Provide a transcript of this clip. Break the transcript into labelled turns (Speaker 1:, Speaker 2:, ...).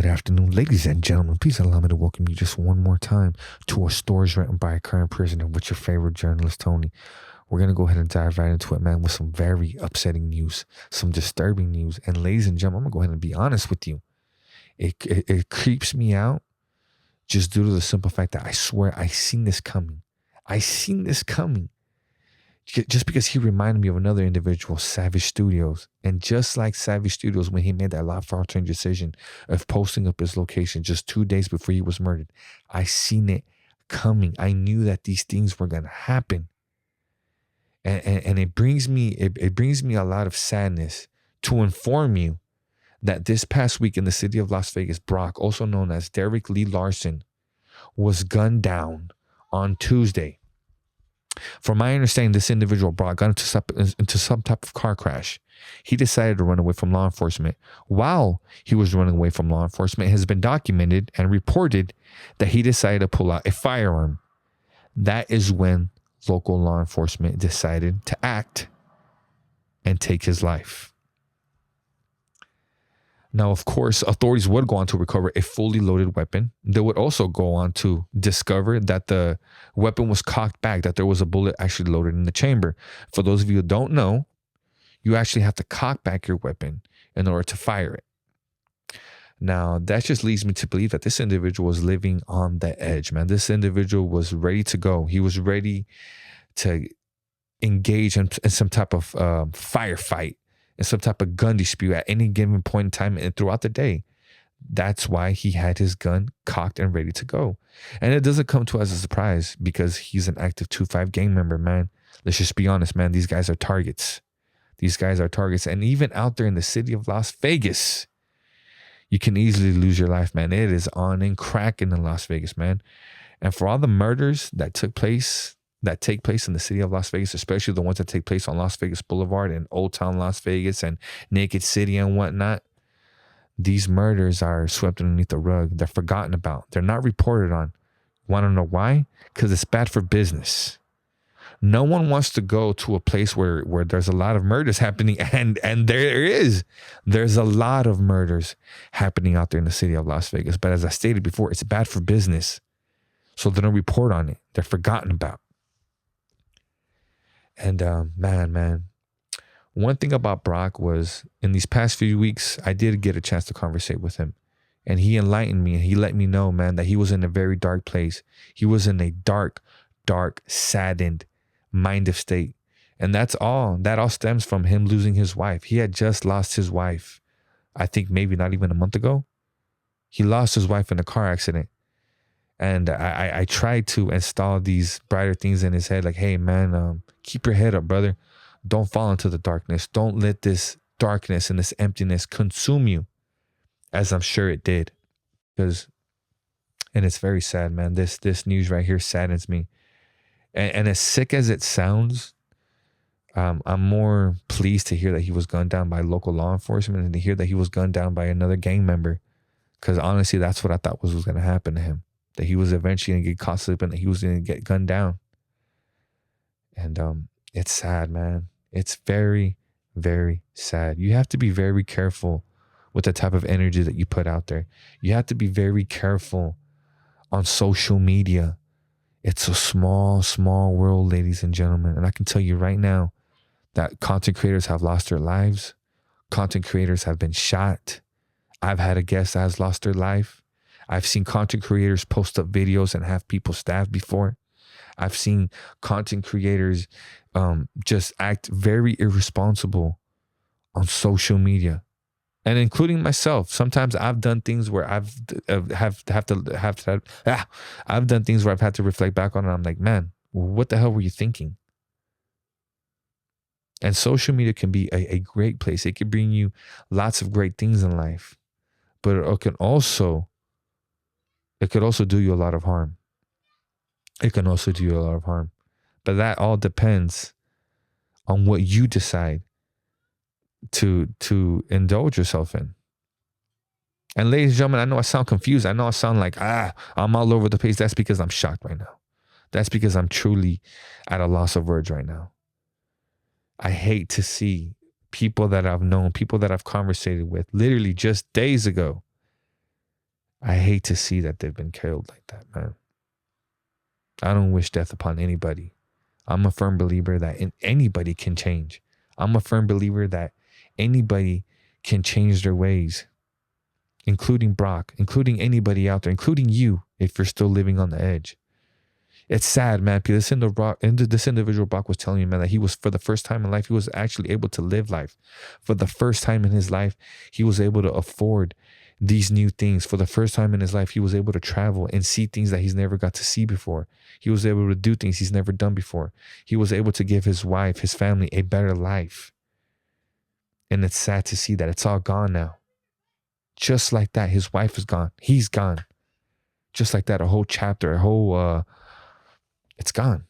Speaker 1: Good afternoon, ladies and gentlemen. Please allow me to welcome you just one more time to our stories written by a current prisoner with your favorite journalist, Tony. We're going to go ahead and dive right into it, man, with some very upsetting news, some disturbing news. And ladies and gentlemen, I'm going to go ahead and be honest with you. It creeps me out just due to the simple fact that I swear I seen this coming. I seen this coming. Just because he reminded me of another individual, Savage Studios. And just like Savage Studios, when he made that life-altering decision of posting up his location just 2 days before he was murdered, I seen it coming. I knew that these things were going to happen. And it brings me a lot of sadness to inform you that this past week in the city of Las Vegas, Brock, also known as Derek Lee Larson, was gunned down on Tuesday. From my understanding, this individual, Brock, got into some type of car crash. He decided to run away from law enforcement. While he was running away from law enforcement, it has been documented and reported that he decided to pull out a firearm. That is when local law enforcement decided to act and take his life. Now, of course, authorities would go on to recover a fully loaded weapon. They would also go on to discover that the weapon was cocked back, that there was a bullet actually loaded in the chamber. For those of you who don't know, you actually have to cock back your weapon in order to fire it. Now, that just leads me to believe that this individual was living on the edge, man. This individual was ready to go. He was ready to engage in some type of firefight, in some type of gun dispute at any given point in time and throughout the day. That's why he had his gun cocked and ready to go. And it doesn't come to us as a surprise because he's an active 2-5 gang member, man. Let's just be honest, man. These guys are targets. These guys are targets. And even out there in the city of Las Vegas, you can easily lose your life, man. It is on and cracking in Las Vegas, man. And for all the murders that take place in the city of Las Vegas, especially the ones that take place on Las Vegas Boulevard and Old Town Las Vegas and Naked City and whatnot, these murders are swept underneath the rug. They're forgotten about. They're not reported on. Want to know why? Because it's bad for business. No one wants to go to a place where there's a lot of murders happening, and there's a lot of murders happening out there in the city of Las Vegas. But as I stated before, it's bad for business. So they don't report on it. They're forgotten about. And man, one thing about Brock was in these past few weeks, I did get a chance to conversate with him. And he enlightened me and he let me know, man, that he was in a very dark place. He was in a dark, saddened, mind of state. And that all stems from him losing his wife. He had just lost his wife, I think maybe not even a month ago. He lost his wife in a car accident. And I tried to install these brighter things in his head, like, hey, man, keep your head up, brother. Don't fall into the darkness. Don't let this darkness and this emptiness consume you, as I'm sure it did. And it's very sad, man. This news right here saddens me. And as sick as it sounds, I'm more pleased to hear that he was gunned down by local law enforcement and to hear that he was gunned down by another gang member. Because honestly, that's what I thought was going to happen to him. That he was eventually going to get caught slipping, that he was going to get gunned down. And it's sad, man. It's very, very sad. You have to be very careful with the type of energy that you put out there. You have to be very careful on social media. It's a small, small world, ladies and gentlemen. And I can tell you right now that content creators have lost their lives. Content creators have been shot. I've had a guest that has lost their life. I've seen content creators post up videos and have people stabbed before. I've seen content creators just act very irresponsible on social media, and including myself. Sometimes I've done things where I've done things where I've had to reflect back on it. I'm like, man, what the hell were you thinking? And social media can be a great place. It can bring you lots of great things in life, but it could also do you a lot of harm. It can also do you a lot of harm. But that all depends on what you decide to indulge yourself in. And ladies and gentlemen, I know I sound confused. I know I sound like, I'm all over the place. That's because I'm shocked right now. That's because I'm truly at a loss of words right now. I hate to see people that I've known, people that I've conversated with literally just days ago, I hate to see that they've been killed like that, man. I don't wish death upon anybody. I'm a firm believer that anybody can change. I'm a firm believer that anybody can change their ways, including Brock, including anybody out there, including you, if you're still living on the edge. It's sad, man. This individual Brock was telling me, man, that he was, for the first time in life, he was actually able to live life. For the first time in his life, he was able to afford these new things. For the first time in his life, he was able to travel and see things that he's never got to see before. He was able to do things he's never done before. He was able to give his wife, his family, a better life. And it's sad to see that it's all gone now. Just like that, his wife is gone. He's gone. Just like that, a whole chapter, it's gone.